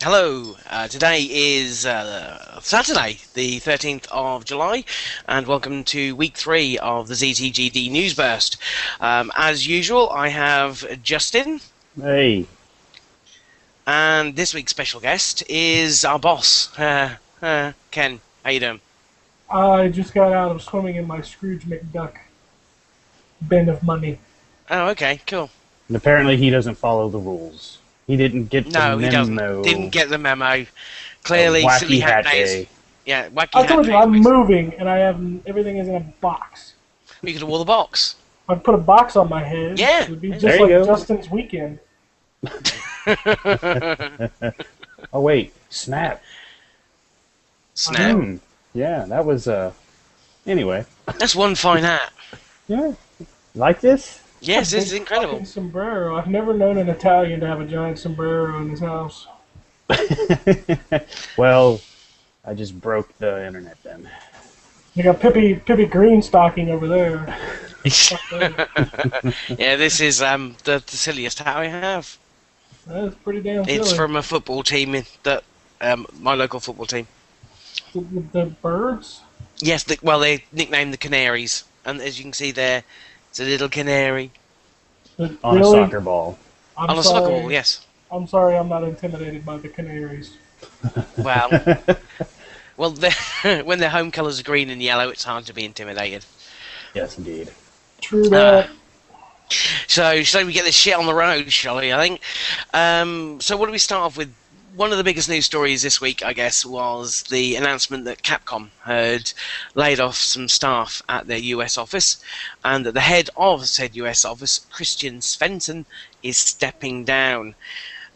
Hello, today is Saturday, the 13th of July, and welcome to week 3 of the ZTGD News Burst. As usual, I have Justin. Hey. And this week's special guest is our boss, Ken. How you doing? I just got out of swimming in my Scrooge McDuck bin of money. Oh, okay, cool. And apparently he doesn't follow the rules. He didn't get the memo. No, he doesn't. Didn't get the memo. Clearly, Wacky silly hat days. day. Yeah, wacky I hat told you day. I'm moving, and I have everything is in a box. You could have wore the box. I'd put a box on my head. Yeah. It would be just There like you go. Justin's weekend. Oh wait, snap. Snap. Yeah, that was anyway. That's one fine hat. Yeah. Like this? Yes, A this is big incredible. fucking sombrero. I've never known an Italian to have a giant sombrero in his house. Well, I just broke the internet then. You got Pippi Greenstocking over there. Yeah, this is the silliest hat I have. That's pretty damn silly. It's from a football team that my local football team. The birds? Yes, they nicknamed the Canaries, and as you can see there, it's a little canary On On a soccer ball. on a soccer ball. Yes. I'm sorry, I'm not intimidated by the canaries. Well, when their home colours are green and yellow, it's hard to be intimidated. Yes, indeed. True that. So we get this shit on the road, shall we? I think. So what do we start off with? One of the biggest news stories this week, I guess, was the announcement that Capcom had laid off some staff at their US office, and that the head of said US office, Christian Svensson, is stepping down.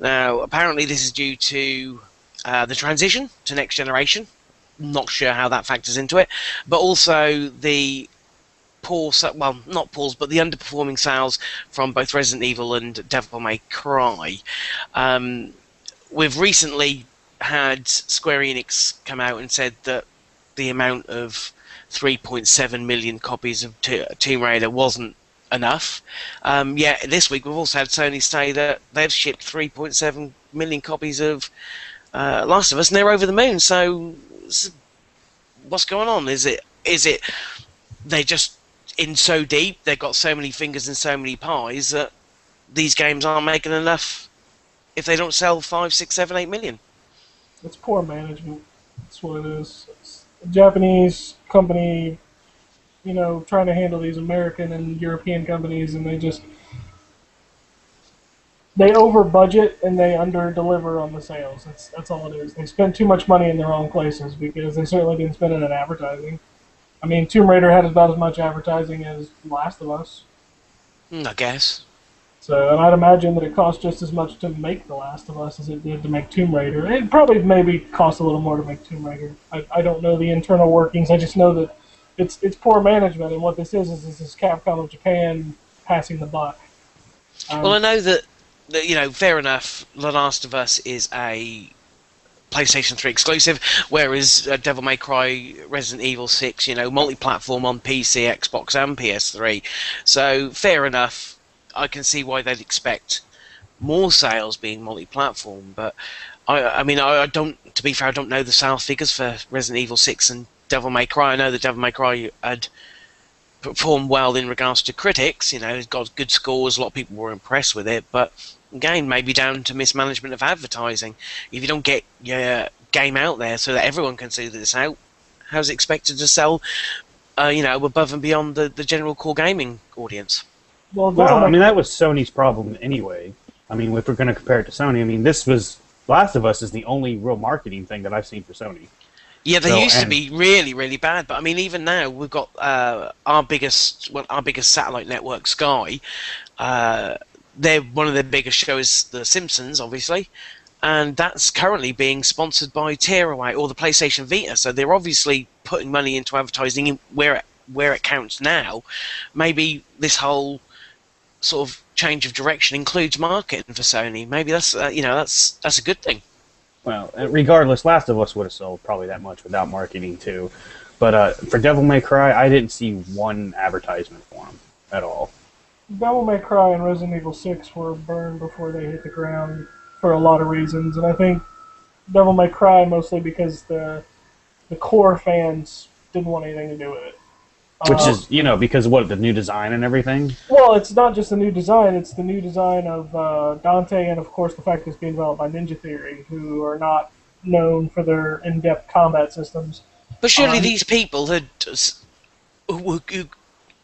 Now, apparently this is due to the transition to next generation. Not sure how that factors into it, but also the not pause, but the underperforming sales from both Resident Evil and Devil May Cry. We've recently had Square Enix come out and said that the amount of 3.7 million copies of Tomb Raider wasn't enough. Yet this week we've also had Sony say that they've shipped 3.7 million copies of Last of Us, and they're over the moon. So what's going on? Is it they just in so deep, they've got so many fingers and so many pies that these games aren't making enough if they don't sell 5, 6, 7, 8 million? It's poor management. That's what it is. It's a Japanese company, trying to handle these American and European companies, and they over budget and they under deliver on the sales. That's all it is. They spend too much money in the wrong places because they certainly didn't spend it on advertising. I mean, Tomb Raider had about as much advertising as Last of Us. I guess. So, and I'd imagine that it cost just as much to make The Last of Us as it did to make Tomb Raider. It probably maybe cost a little more to make Tomb Raider. I don't know the internal workings. I just know that it's poor management, and what this is Capcom of Japan passing the buck. Well, I know that fair enough, The Last of Us is a PlayStation 3 exclusive, whereas Devil May Cry, Resident Evil 6, multi-platform on PC, Xbox, and PS3. So fair enough. I can see why they'd expect more sales being multi-platform, but I don't. To be fair, I don't know the sales figures for Resident Evil 6 and Devil May Cry. I know that Devil May Cry had performed well in regards to critics. It got good scores. A lot of people were impressed with it, but again, maybe down to mismanagement of advertising. If you don't get your game out there so that everyone can see that it's out, how's it expected to sell? Above and beyond the general core gaming audience. Well, that was Sony's problem anyway. I mean, if we're going to compare it to Sony, Last of Us is the only real marketing thing that I've seen for Sony. Yeah, they used to be really, really bad, but I mean, even now we've got our biggest satellite network, Sky. They're one of their biggest shows, The Simpsons, obviously, and that's currently being sponsored by Tearaway or the PlayStation Vita. So they're obviously putting money into advertising where it counts now. Maybe this whole sort of change of direction includes marketing for Sony. Maybe that's a good thing. Well, regardless, Last of Us would have sold probably that much without marketing too. But for Devil May Cry, I didn't see one advertisement for them at all. Devil May Cry and Resident Evil 6 were burned before they hit the ground for a lot of reasons, and I think Devil May Cry mostly because the core fans didn't want anything to do with it. Which is, because of what, the new design and everything? Well, it's not just the new design, it's the new design of Dante, and of course the fact that it's being developed by Ninja Theory, who are not known for their in-depth combat systems. But surely these people who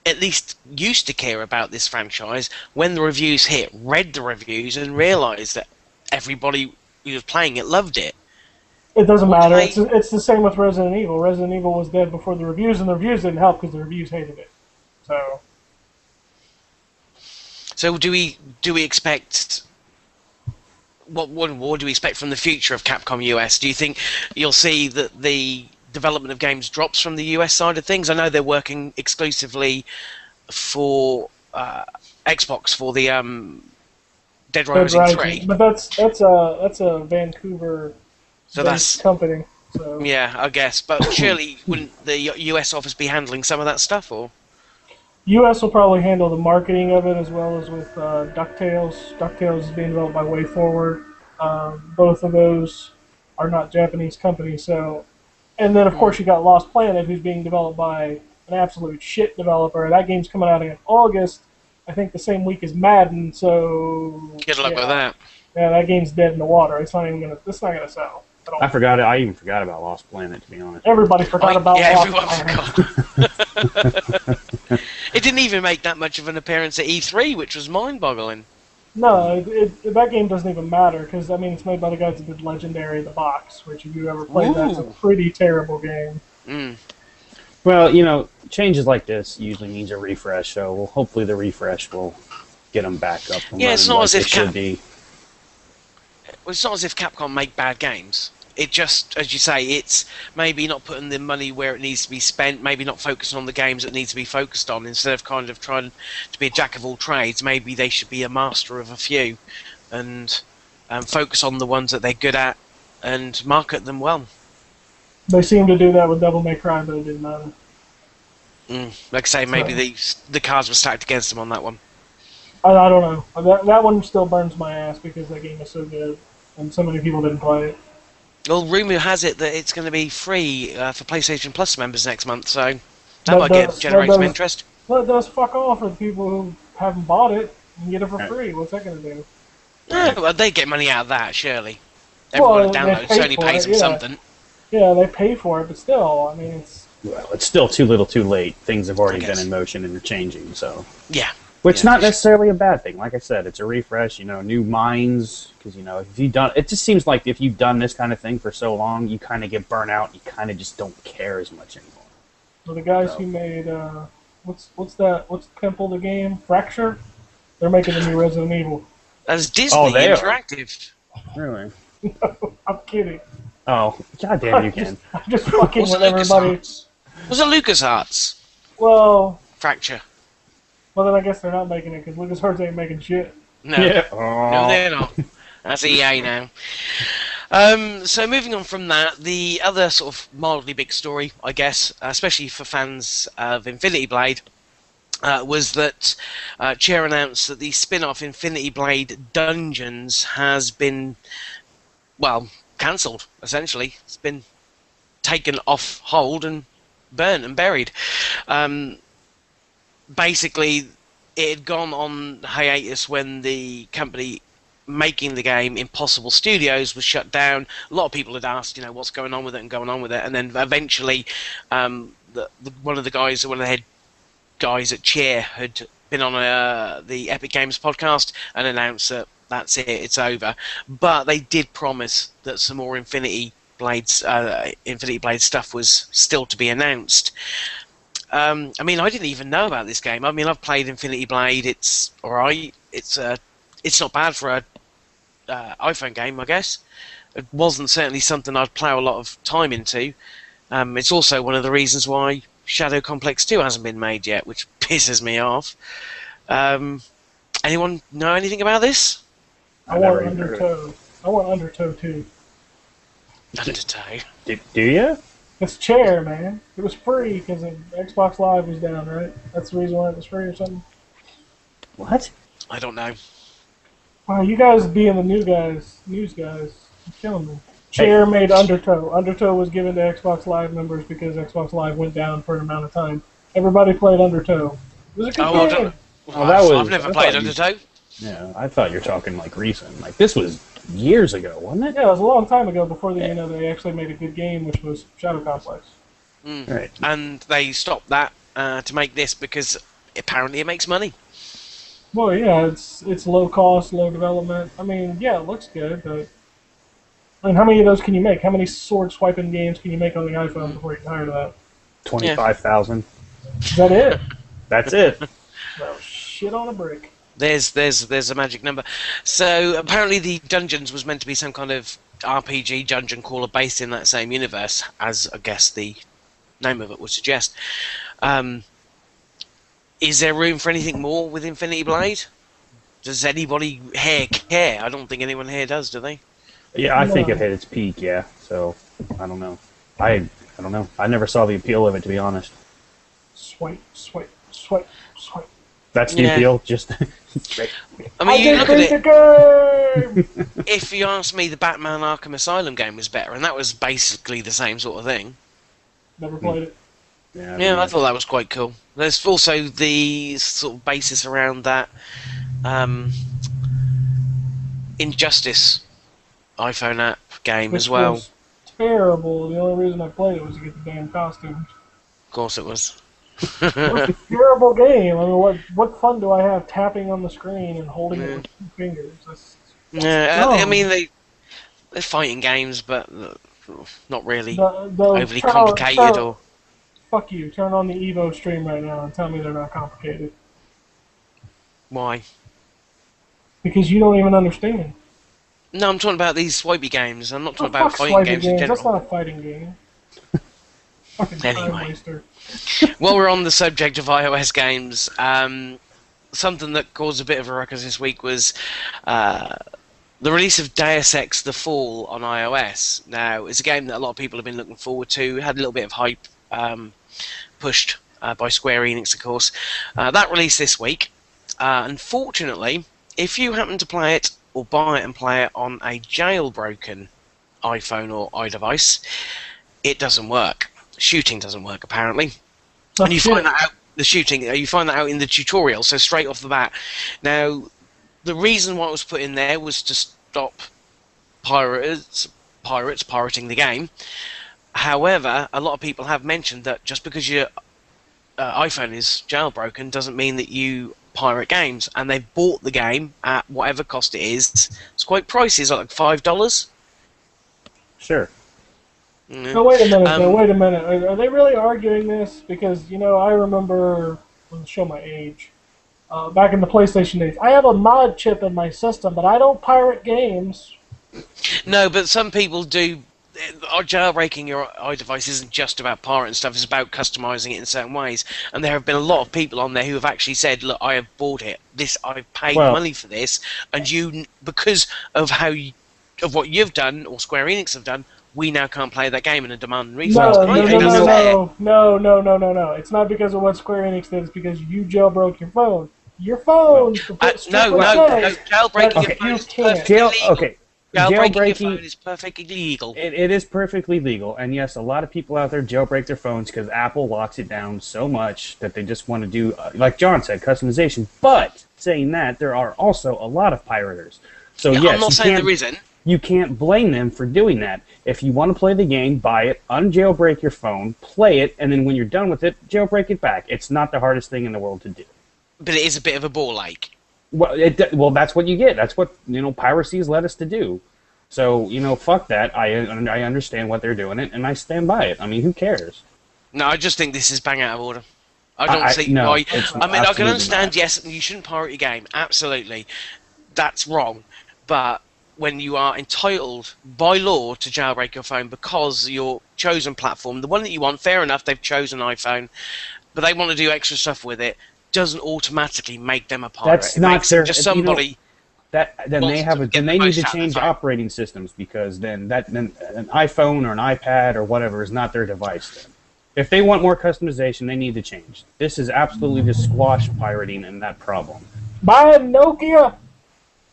at least used to care about this franchise, when the reviews hit, read the reviews and realised that everybody who was playing it loved it. It doesn't matter. It's the same with Resident Evil. Resident Evil was dead before the reviews, and the reviews didn't help because the reviews hated it. So do we expect what do we expect from the future of Capcom US? Do you think you'll see that the development of games drops from the US side of things? I know they're working exclusively for Xbox for the Dead Rising 3. But that's a Vancouver company. So. Yeah, I guess. But surely wouldn't the US office be handling some of that stuff, or? US will probably handle the marketing of it as well as with DuckTales. DuckTales is being developed by WayForward. Both of those are not Japanese companies, so. And then of course you got Lost Planet, who's being developed by an absolute shit developer. That game's coming out in August, I think the same week as Madden. So. Good luck with that. Yeah, that game's dead in the water. It's not gonna sell. I even forgot about Lost Planet, to be honest. Everybody forgot about Lost Planet. Everyone forgot. It didn't even make that much of an appearance at E3, which was mind-boggling. No, that game doesn't even matter, because, it's made by the guys that did Legendary The Box, which if you ever played, that's a pretty terrible game. Mm. Well, changes like this usually means a refresh, so hopefully the refresh will get them back up and it's not as if should be. It's not as if Capcom make bad games. It just, as you say, it's maybe not putting the money where it needs to be spent, maybe not focusing on the games that need to be focused on. Instead of kind of trying to be a jack of all trades, maybe they should be a master of a few and focus on the ones that they're good at and market them well. They seem to do that with Devil May Cry, but it didn't matter. Like I say, maybe the cards were stacked against them on that one. I don't know. That one still burns my ass because that game is so good and so many people didn't play it. Well, rumour has it that it's going to be free for PlayStation Plus members next month, so that might generate some interest. Well, it does fuck all for the people who haven't bought it and get it for free. What's that going to do? Well, they get money out of that, surely. Everyone downloads, Sony pays them something. Yeah, they pay for it, but still, it's... Well, it's still too little too late. Things have already been in motion and they're changing, so... Yeah. Which not necessarily a bad thing. Like I said, it's a refresh, new minds, because, if you've done... It just seems like if you've done this kind of thing for so long, you kind of get burnt out, you kind of just don't care as much anymore. Well, the guys who made, what's Temple the game? Fracture? They're making the new Resident Evil. That's Disney Interactive. Really? No, I'm kidding. Oh, goddamn you can. I'm just fucking with everybody. Was it LucasArts? Well... Fracture. Well, then I guess they're not making it, because LucasArts ain't making shit. No. Yeah. No, they're not. That's EA now. So moving on from that, the other sort of mildly big story, I guess, especially for fans of Infinity Blade, was that Chair announced that the spin-off Infinity Blade Dungeons has been, cancelled, essentially. It's been taken off hold and burnt and buried. Basically, it had gone on hiatus when the company making the game, Impossible Studios, was shut down. A lot of people had asked, what's going on with it, and then eventually one of the head guys at Chair had been on the Epic Games podcast and announced that that's it, it's over. But they did promise that some more Infinity Blade stuff was still to be announced. I didn't even know about this game. I've played Infinity Blade. It's alright. It's not bad for a iPhone game, I guess. It wasn't certainly something I'd plough a lot of time into. It's also one of the reasons why Shadow Complex 2 hasn't been made yet, which pisses me off. Anyone know anything about this? I want Undertow. I want Undertow too. Undertow? Do you? It's Chair, man. It was free because Xbox Live was down, right? That's the reason why it was free or something. What? I don't know. Wow, you guys being the news guys, you're killing me. Chair made Undertow. Undertow was given to Xbox Live members because Xbox Live went down for an amount of time. Everybody played Undertow. It was a good game. I've never played Undertow. Yeah, I thought you were talking like recent. Like this was years ago, wasn't it? Yeah, it was a long time ago before they actually made a good game, which was Shadow Complex. Right. And they stopped that to make this because apparently it makes money. Well, yeah, it's low cost, low development. I mean, yeah, it looks good, but I mean, how many of those can you make? How many sword swiping games can you make on the iPhone before you get tired of that? 25,000. Is that it? That's it. Well, shit on a brick. There's a magic number. So apparently the Dungeons was meant to be some kind of RPG dungeon crawler based in that same universe, as I guess the name of it would suggest. Is there room for anything more with Infinity Blade? Does anybody here care? I don't think anyone here does, do they? Yeah, I think it hit its peak. Yeah, so I don't know. I don't know. I never saw the appeal of it, to be honest. Swipe, swipe, swipe, swipe. That's the appeal. Just. I mean, you look at it. Game! If you ask me, the Batman Arkham Asylum game was better, and that was basically the same sort of thing. Never played it. Yeah, I thought that was quite cool. There's also the sort of basis around that Injustice iPhone app game as well. Was terrible. The only reason I played it was to get the damn costumes. Of course it was. It was a terrible game. I mean, what fun do I have tapping on the screen and holding it with 2 fingers? That's I mean, they're fighting games, but not really overly complicated or... Fuck you. Turn on the Evo stream right now and tell me they're not complicated. Why? Because you don't even understand. No, I'm talking about these swipey games. I'm not talking about fighting games in general. That's not a fighting game. Fucking time waster. While we're on the subject of iOS games, something that caused a bit of a ruckus this week was the release of Deus Ex: The Fall on iOS. Now, it's a game that a lot of people have been looking forward to. Had a little bit of hype pushed by Square Enix, of course. That released this week. Unfortunately, if you happen to play it or buy it and play it on a jailbroken iPhone or iDevice, it doesn't work. Shooting doesn't work, apparently. And you find that out, you find that out in the tutorial, so straight off the bat. Now, the reason why it was put in there was to stop pirates pirating the game. However, a lot of people have mentioned that just because your iPhone is jailbroken doesn't mean that you pirate games, and they've bought the game at whatever cost it is. It's quite pricey. It's like $5. Sure. No, wait a minute. Wait a minute. Are they really arguing this? Because I remember. I'll show my age. Back in the PlayStation days, I have a mod chip in my system, but I don't pirate games. No, but some people do. Jailbreaking your iDevice isn't just about pirating stuff, it's about customizing it in certain ways. And there have been a lot of people on there who have actually said, look, I have bought it. I've paid money for this, and you, because of what you've done, or Square Enix have done, we now can't play that game in a demand and reason. No. It's not because of what Square Enix did, it's because you jailbroke your phone. Your phone! No. Jailbreaking your phone is perfectly legal. Okay. Jailbreaking your phone is perfectly legal. It is perfectly legal, and yes, a lot of people out there jailbreak their phones because Apple locks it down so much that they just want to do, like John said, customization. But saying that, there are also a lot of pirators. So yes, I'm not saying there isn't. You can't blame them for doing that. If you want to play the game, buy it, unjailbreak your phone, play it, and then when you're done with it, jailbreak it back. It's not the hardest thing in the world to do. But it is a bit of a ball ache. Well, that's what you get. That's what piracy has led us to do. So fuck that. I understand what they're doing it, and I stand by it. I mean, who cares? No, I just think this is bang out of order. I don't see why. I mean, I can understand. Yes, you shouldn't pirate your game. Absolutely, that's wrong. But when you are entitled by law to jailbreak your phone because your chosen platform, the one that you want, fair enough, they've chosen iPhone, but they want to do extra stuff with it, doesn't automatically make them a pirate. That's not their. Just somebody. Then they need to change operating systems, because then an iPhone or an iPad or whatever is not their device. Then, if they want more customization, they need to change. This is absolutely to squash pirating and that problem. Buy a Nokia.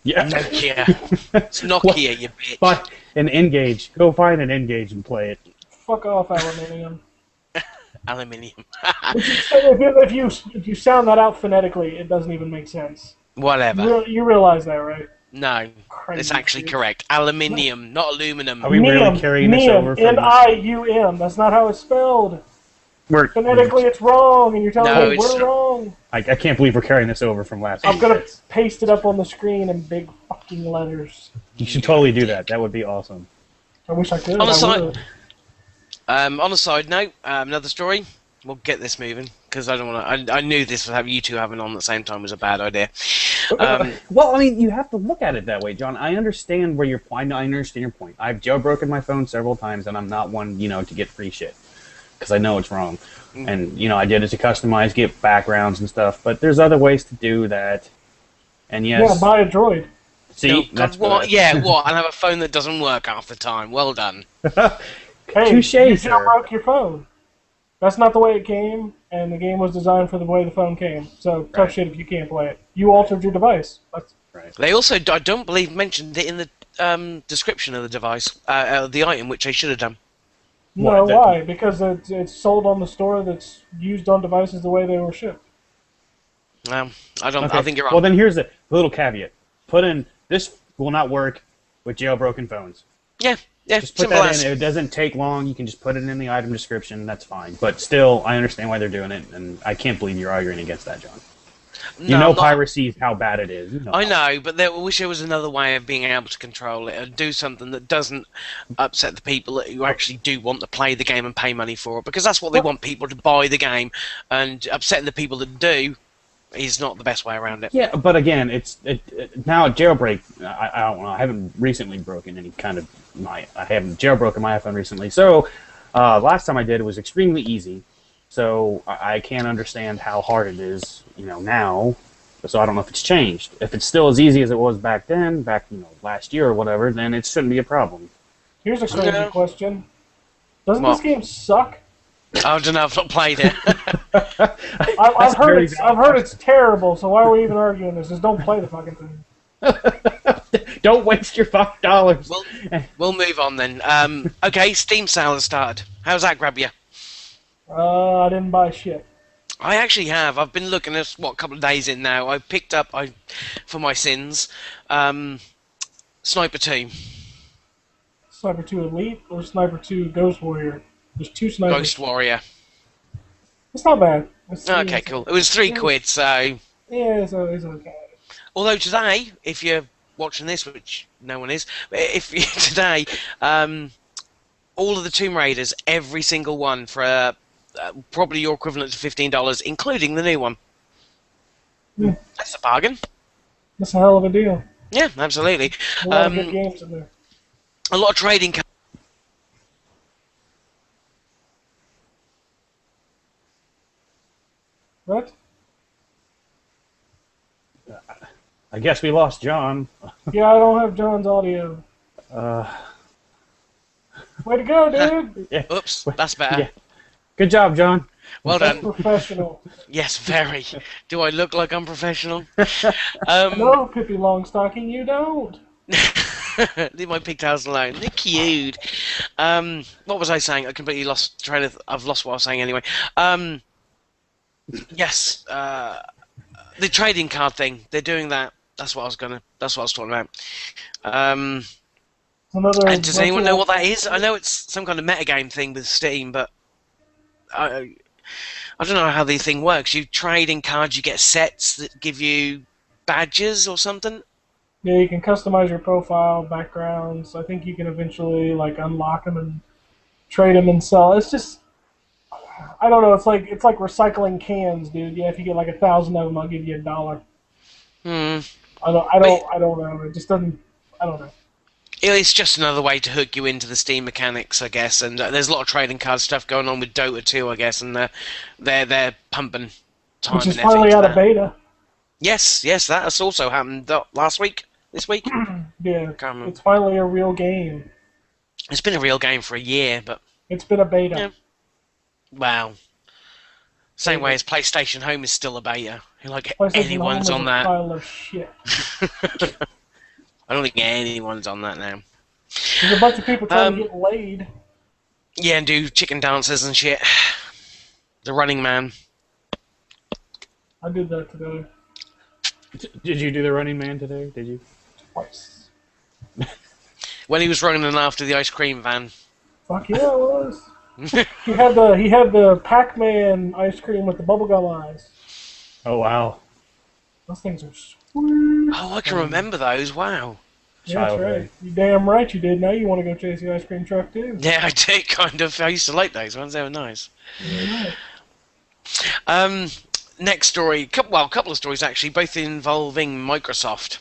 Yeah. Nokia. It's Nokia, you bitch. But an N-Gage. Go find an N-Gage and play it. Fuck off, aluminium. Aluminium. Which is, if you sound that out phonetically, it doesn't even make sense. Whatever. You realize that, right? No, Crazy it's actually shit. correct. Aluminium, not aluminum. Are we really carrying this over from... N-I-U-M. That's not how it's spelled. Phonetically, it's wrong, and you're telling me we're wrong. I can't believe we're carrying this over from last week. I'm going to paste it up on the screen in big fucking letters. You should totally do that. That would be awesome. I wish I could. On a side note, another story. We'll get this moving because I don't want to. I knew this would have you two having on at the same time was a bad idea. Well, I mean, you have to look at it that way, John. I understand where your point. I understand your point. I've jailbroken my phone several times, and I'm not one, to get free shit because I know it's wrong. And I did it to customize, get backgrounds and stuff. But there's other ways to do that. And yes, yeah, buy a Droid. See, that's what? Yeah, what? I have a phone that doesn't work half the time. Well done. Hey, touche, you sir. jailbroke your phone. That's not the way it came, and the game was designed for the way the phone came. So tough shit if you can't play it. You altered your device. That's Right. They also, I don't believe, mentioned it in the description of the device, the item, which they should have done. no, why? Because it's sold on the store that's used on devices the way they were shipped. I don't. Okay. I think you're right. Well, then here's a little caveat. Put in, this will not work with jailbroken phones. Yeah. Just put that in. It doesn't take long. You can just put it in the item description. That's fine. But still, I understand why they're doing it, and I can't believe you're arguing against that, John. Piracy is how bad it is. I know, but I wish there was another way of being able to control it and do something that doesn't upset the people who actually do want to play the game and pay money for it, because that's what they want people to buy the game, and upsetting the people that do is not the best way around it. Yeah, but again, now jailbreak. I don't know. I haven't recently broken any kind of I haven't jailbroken my iPhone recently. So last time I did, it was extremely easy. So I can't understand how hard it is, now. So I don't know if it's changed. If it's still as easy as it was back then, last year or whatever, then it shouldn't be a problem. Here's a crazy question: doesn't this game suck? I don't know. I've not played it. I've heard it's terrible. So why are we even arguing this? Just don't play the fucking thing. Don't waste your $5. We'll move on then. Okay, Steam sale has started. How's that grab you? I didn't buy shit. I actually have. I've been looking at a couple of days in now. I picked up for my sins, Sniper 2. Sniper 2 Elite or Sniper 2 Ghost Warrior? There's two snipers. Ghost Warrior. It's not bad. Okay, cool. It was £3, so. Yeah, it's okay. Although today, if you're watching this, which no one is, if today, all of the Tomb Raiders, every single one for probably your equivalent to $15, including the new one. Yeah. That's a bargain. That's a hell of a deal. Yeah, absolutely. A lot of good games in there. A lot of trading. What? I guess we lost John. Yeah, I don't have John's audio. Way to go, dude! Yeah. Oops, that's better. Yeah. Good job, John. Well That's done. professional. Yes, very. Do I look like I'm professional? No, Pippi Longstocking, you don't. Leave my pigtails alone. They're cute. What was I saying? I completely lost train of. I've lost what I was saying anyway. Yes, the trading card thing. They're doing that. That's what I was talking about. And does anyone know what that is? I know it's some kind of metagame thing with Steam, but I don't know how the thing works. You trade in cards, you get sets that give you badges or something. Yeah, you can customize your profile, backgrounds. I think you can eventually unlock them and trade them and sell. It's just, I don't know. It's like recycling cans, dude. Yeah, if you get 1,000 of them, I'll give you $1. I don't know. It just doesn't. I don't know. It's just another way to hook you into the Steam mechanics, I guess. And there's a lot of trading card stuff going on with Dota 2, I guess, and they're pumping time. Which is and effort finally into out of that. beta. Yes, that has also happened last week. This week. Yeah, it's finally a real game. It's been a real game for a year, but it's been a beta. Yeah. Wow. Same way as PlayStation Home is still a beta. Like PlayStation anyone's Home on is that. a pile of shit. I don't think anyone's on that now. There's a bunch of people trying to Um, get laid. yeah, and do chicken dances and shit. The Running Man. I did that today. Did you do the Running Man today? Did you? Twice. When he was running after the ice cream van. Fuck yeah, it was. He had the Pac-Man ice cream with the bubblegum eyes. Oh wow. Those things are sweet. Oh, I can remember those. Wow. Yeah, that's Childhood. right. You damn right you did. Now you want to go chase the ice cream truck too. Yeah, I did kind of. I used to like those ones. They were nice. Yeah. Um, next story. A couple of stories actually, both involving Microsoft.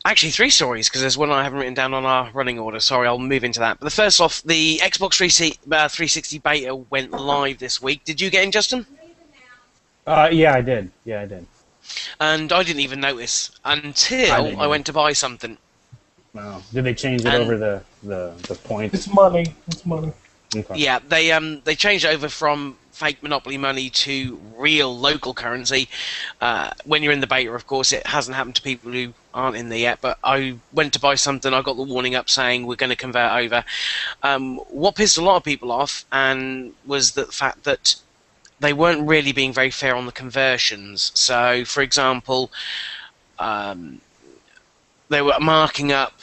Actually, three stories, because there's one I haven't written down on our running order. Sorry, I'll move into that. But the first off, the Xbox 360 beta went live this week. Did you get in, Justin? Yeah, I did. And I didn't even notice until I didn't I went to buy something. Wow. Did they change it And- over the points? It's money. It's money. Okay. Yeah, they changed it over from fake Monopoly money to real local currency. When you're in the beta, of course, it hasn't happened to people who aren't in there yet. But I went to buy something. I got the warning up saying we're going to convert over. What pissed a lot of people off and was the fact that they weren't really being very fair on the conversions. So, for example, they were marking up,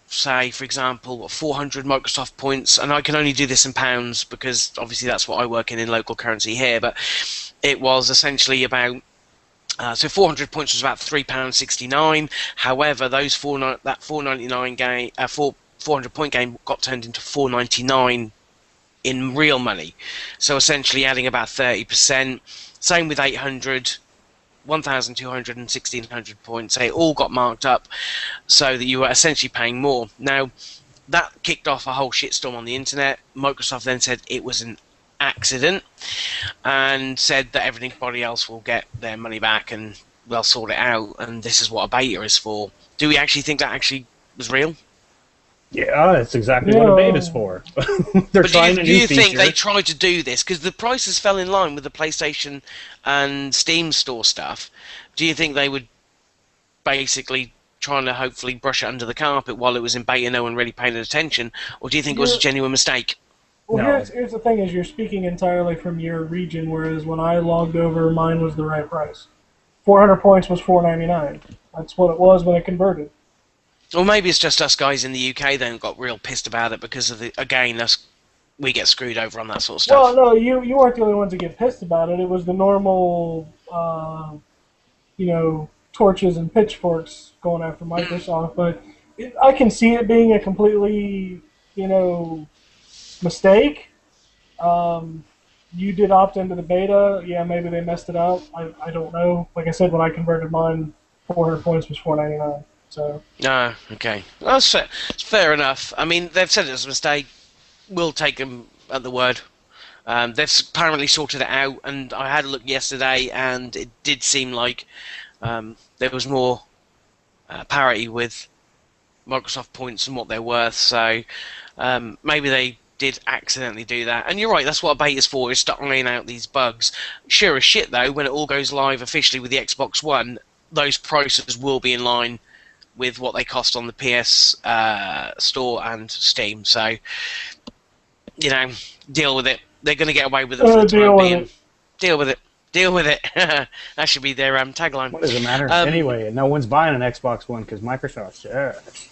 say, for example, 400 Microsoft points, and I can only do this in pounds because obviously that's what I work in local currency here, but it was essentially about, so 400 points was about £3.69. However, that 499 game, 400 point game got turned into 499 in real money. So essentially adding about 30%. Same with 800. 1,200 and 1,600 points. They all got marked up so that you were essentially paying more. Now, that kicked off a whole shitstorm on the internet. Microsoft then said it was an accident and said that everybody else will get their money back and they'll sort it out, and this is what a beta is for. Do we actually think that actually was real? Yeah, that's exactly what a beta's for. They're But trying a do new you think feature. they tried to do this because the prices fell in line with the PlayStation and Steam store stuff? Do you think they would basically trying to hopefully brush it under the carpet while it was in beta, no one really paying attention, or do you think it was a genuine mistake? Well, No. here's the thing: is you're speaking entirely from your region, whereas when I logged over, mine was the right price. 400 points was 4.99. That's what it was when it converted. Or maybe it's just us guys in the UK then got real pissed about it because of we get screwed over on that sort of stuff. Well, no, you weren't the only ones to get pissed about it. It was the normal, torches and pitchforks going after Microsoft. But I can see it being a completely, mistake. You did opt into the beta. Yeah, maybe they messed it up. I don't know. Like I said, when I converted mine, 400 points was 4.99. So. No, okay. That's fair. It's fair enough. I mean, they've said it was a mistake. We'll take them at the word. They've apparently sorted it out, and I had a look yesterday, and it did seem like there was more parity with Microsoft points and what they're worth. So maybe they did accidentally do that. And you're right, that's what a beta's for, is to iron out these bugs. Sure as shit, though, when it all goes live officially with the Xbox One, those prices will be in line with what they cost on the PS Store and Steam. So, deal with it. They're going to get away with it for the time being. Deal with it. Deal with it. That should be their tagline. What does it matter? Anyway, no one's buying an Xbox One because Microsoft sucks.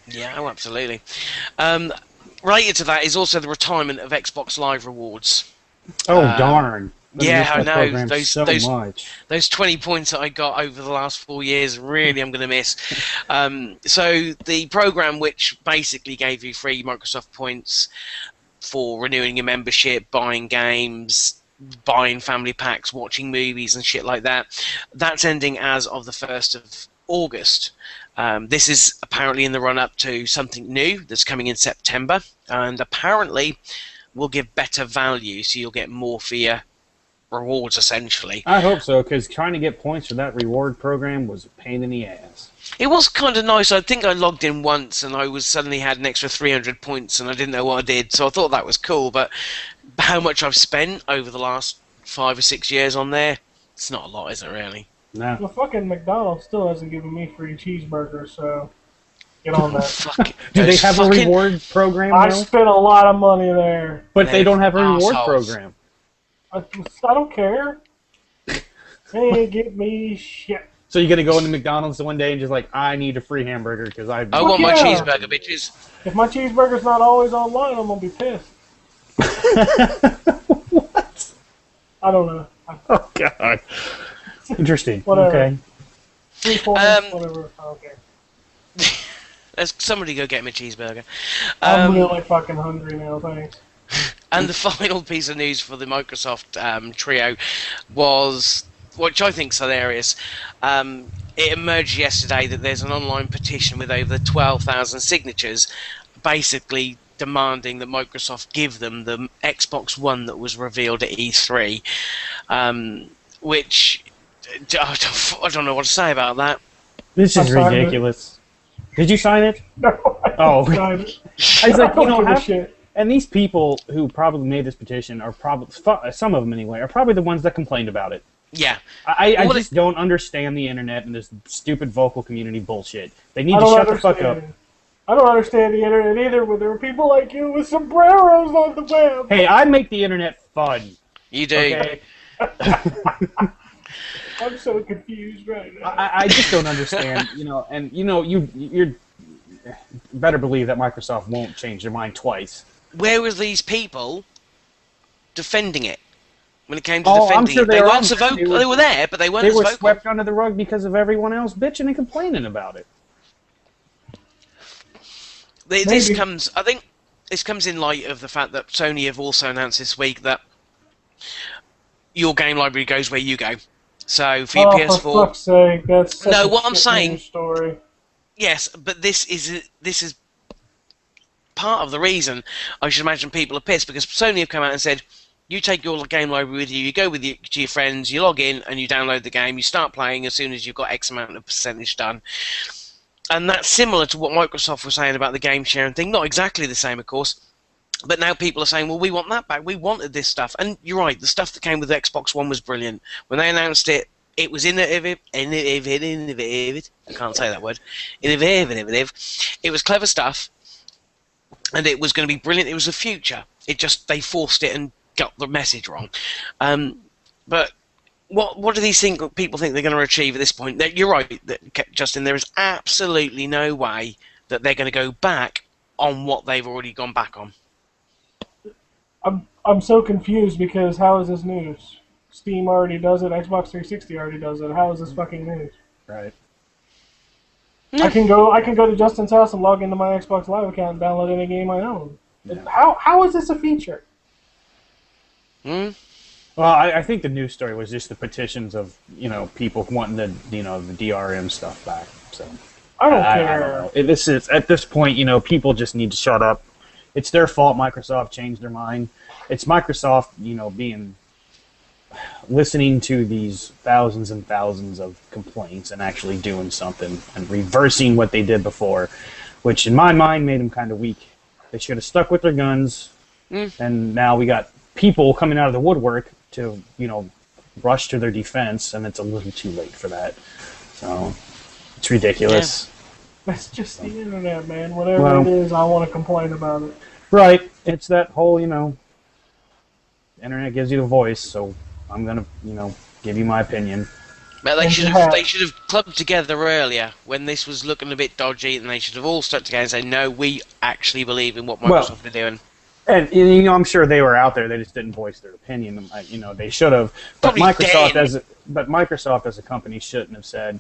Yeah, oh, absolutely. Related to that is also the retirement of Xbox Live rewards. Oh, darn. Yeah, I know. Much. Those 20 points that I got over the last 4 years, really I'm going to miss. So the program, which basically gave you free Microsoft points for renewing your membership, buying games, buying family packs, watching movies and shit like that, that's ending as of the 1st of August. This is apparently in the run-up to something new that's coming in September, and apparently will give better value, so you'll get more for your rewards, essentially. I hope so, because trying to get points for that reward program was a pain in the ass. It was kind of nice. I think I logged in once and I suddenly had an extra 300 points and I didn't know what I did, so I thought that was cool. But how much I've spent over the last 5 or 6 years on there, it's not a lot, is it really? No. The fucking McDonald's still hasn't given me free cheeseburgers, so get on that. Fuck. Do they have a fucking reward program I now? spent a lot of money there. But they don't have a reward assholes. program. I don't care. They ain't give me shit. So you're gonna go into McDonald's one day and just like, I need a free hamburger because I want my yeah. cheeseburger, bitches. If my cheeseburger's not always online, I'm gonna be pissed. What? I don't know. Oh god. Interesting. Whatever. Okay. 3 points, whatever. Okay. Let's somebody go get me a cheeseburger. I'm really fucking hungry now, thanks. And the final piece of news for the Microsoft trio was, which I think is hilarious. It emerged yesterday that there's an online petition with over 12,000 signatures, basically demanding that Microsoft give them the Xbox One that was revealed at E3, which I don't know what to say about that. This I is signed ridiculous. Did you sign it? No, I Oh. tried it. I was like, I don't give a half- shit. and these people who probably made this petition are probably, some of them anyway, are probably the ones that complained about it. Yeah. I Well, just don't understand the internet and this stupid vocal community bullshit. They need I to don't shut the fuck up. understand. I don't understand the internet either, but there are people like you with sombreros on the web. Hey, I make the internet fun. You do. Okay? I'm so confused right now. I just don't understand, and you're better believe that Microsoft won't change their mind twice. Where were these people defending it when it came to Oh, I'm defending sure it? They they weren't are. so vocal. They were there, but they weren't They as were vocal. swept under the rug because of everyone else bitching and complaining about it. This Maybe. comes, I think, this comes in light of the fact that Sony have also announced this week that your game library goes where you go. So for your Oh, PS4, for fuck's sake, that's such No, a what I'm shit saying- news story. yes, but this is part of the reason I should imagine people are pissed, because Sony have come out and said, you take your game library with you, you go with to your friends, you log in and you download the game, you start playing as soon as you've got X amount of percentage done. And that's similar to what Microsoft was saying about the game sharing thing. Not exactly the same, of course. But now people are saying, well, we want that back. We wanted this stuff. And you're right, the stuff that came with the Xbox One was brilliant. When they announced it, it was innovative. I can't say that word. Innovative. It was clever stuff. And it was going to be brilliant. It was the future. They forced it and got the message wrong. But what do these people think they're going to achieve at this point? You're right, Justin. There is absolutely no way that they're going to go back on what they've already gone back on. I'm so confused because how is this news? Steam already does it. Xbox 360 already does it. How is this fucking news? Right. I can go to Justin's house and log into my Xbox Live account and download any game I own. Yeah. How is this a feature? Hmm? Well, I think the news story was just the petitions of people wanting the the DRM stuff back. So I don't I care. don't know. This is at this point, people just need to shut up. It's their fault. Microsoft changed their mind. It's Microsoft, listening to these thousands and thousands of complaints and actually doing something and reversing what they did before, which in my mind made them kind of weak. They should have stuck with their guns, and now we got people coming out of the woodwork to, rush to their defense, and it's a little too late for that. So, it's ridiculous. That's just the internet, man. Whatever it is, I want to complain about it. Right. It's that whole, internet gives you the voice, so I'm going to, give you my opinion. But And they should have clubbed together earlier when this was looking a bit dodgy, and they should have all stuck together and said, no, we actually believe in what Microsoft are doing. And I'm sure they were out there. They just didn't voice their opinion. They should have. But Probably Microsoft as a company shouldn't have said,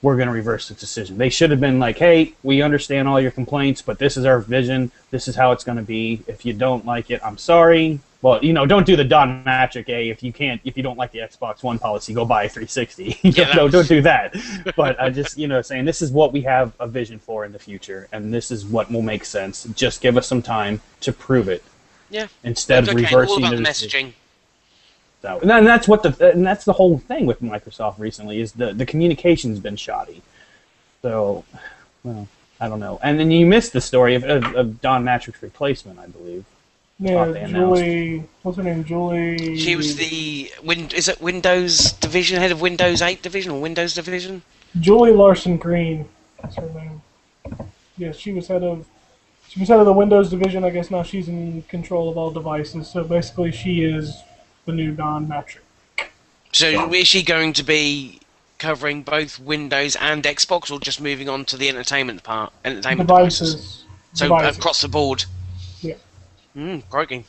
we're going to reverse the decision. They should have been like, hey, we understand all your complaints, but this is our vision. This is how it's going to be. If you don't like it, I'm sorry. Well, don't do the Don Matrick, if you don't like the Xbox One policy, go buy a 360. Don't do that. But I just, saying this is what we have a vision for in the future, and this is what will make sense. Just give us some time to prove it. Yeah. Instead of reversing all about the decision. messaging. So, and that's the whole thing with Microsoft recently is the communication's been shoddy. So, well, I don't know. And then you missed the story of Don Matrick's replacement, I believe. Yeah, they announced. Julie. What's her name? Julie. She was the is it Windows division, head of Windows 8 division or Windows division? Julie Larson Green. That's her name. Yeah, she was head of. She was head of the Windows division. I guess now she's in control of all devices. So basically, she is the new Don Matrick. So is she going to be covering both Windows and Xbox, or just moving on to the entertainment part, entertainment devices? So Devices. across the board. Yeah. Crikey.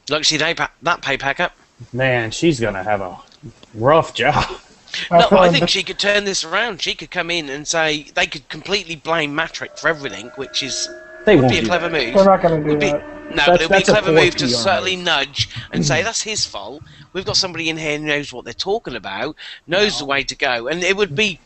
Like see that pay packet. Man, she's gonna have a rough job. No, I think she could turn this around. She could come in and say they could completely blame Matrick for everything, which is They would won't be a do clever that. move. They're not going to do Would be- that. No, but it'll be a That's a clever poor move to PR certainly move. nudge and say that's his fault. We've got somebody in here who knows what they're talking about, knows the way to go, and it wouldn't.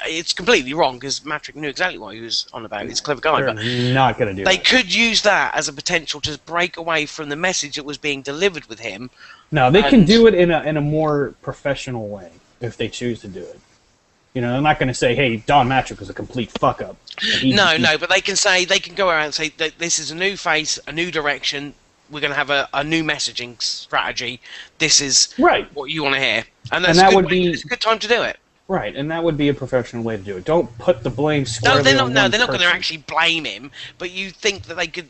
It's completely wrong because Matrick knew exactly what he was on about. He's a clever guy, They're but not gonna do they that. could use that as a potential to break away from the message that was being delivered with him. No, they can and- do it in a more professional way if they choose to do it. You know, they're not going to say, "Hey, Don Matrick was a complete fuck up." No, but they can go around and say that this is a new face, a new direction. We're going to have a new messaging strategy. This is Right. what you want to hear, and that's that a good would way- be- it's a good time to do it. Right, and that would be a professional way to do it. Don't put the blame squarely No, they're not. on No, one they're not going to person. actually blame him. But you think that they could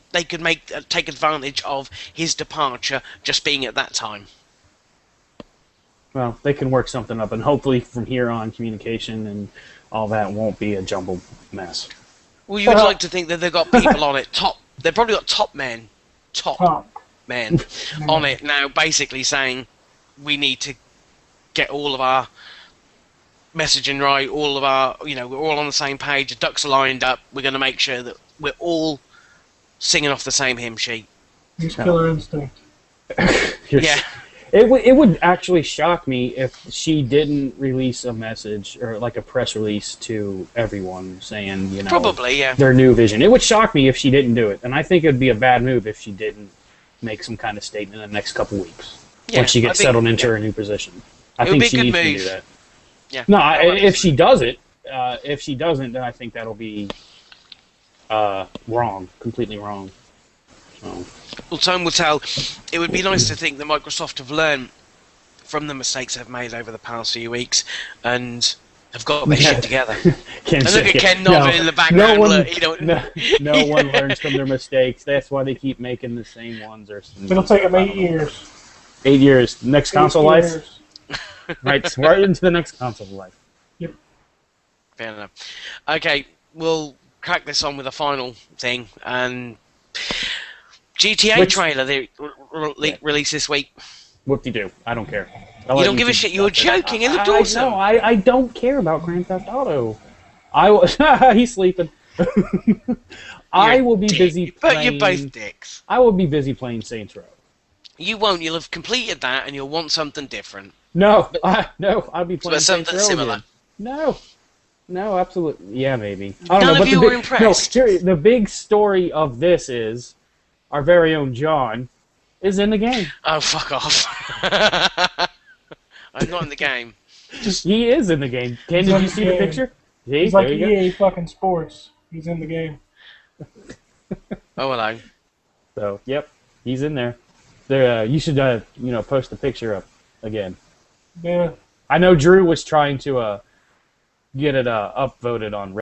take advantage of his departure just being at that time. Well, they can work something up, and hopefully from here on, communication and all that won't be a jumbled mess. Well, you would like to think that they've got people on it. They've probably got top men on it now, basically saying we need to get all of our messaging right, all of our, we're all on the same page, the ducks are lined up, we're going to make sure that we're all singing off the same hymn sheet. Use Killer Instinct. Yeah. It would actually shock me if she didn't release a message or like a press release to everyone saying, Probably, yeah. their new vision. It would shock me if she didn't do it, and I think it would be a bad move if she didn't make some kind of statement in the next couple weeks once she gets settled into her new position. I It would think be a she good needs to move. do that. Yeah. No, if she does it, if she doesn't, then I think that'll be wrong, completely wrong. So. Well, time will tell. It would be nice to think that Microsoft have learned from the mistakes they've made over the past few weeks and have got their shit together. And look at Ken nodding in the background. No one learns from their mistakes. That's why they keep making the same ones. It'll take them 8 years. 8 years. Next console 8 life? years. Right into the next console life. Yep. Fair enough. Okay, we'll crack this on with a final thing. And GTA trailer they released this week. Whoop-de-doo. I don't care. You don't give a shit. You were joking. It looked awesome. No, I don't care about Grand Theft Auto. He's sleeping. I will be busy But playing... you're both dicks. I will be busy playing Saints Row. You won't. You'll have completed that and you'll want something different. No, I'll be playing But Saints something Row similar. again. No, absolutely. Yeah, maybe. I don't None know, of but you were impressed. No, the big story of this is our very own John is in the game. Oh, fuck off. I'm not in the game. He is in the game. Ken, He's did in you the see the game. picture? See, He's like there you go. EA fucking sports. He's in the game. Oh, hello. So, yep, he's in there. There, you should, post the picture up again. Yeah. I know Drew was trying to get it upvoted on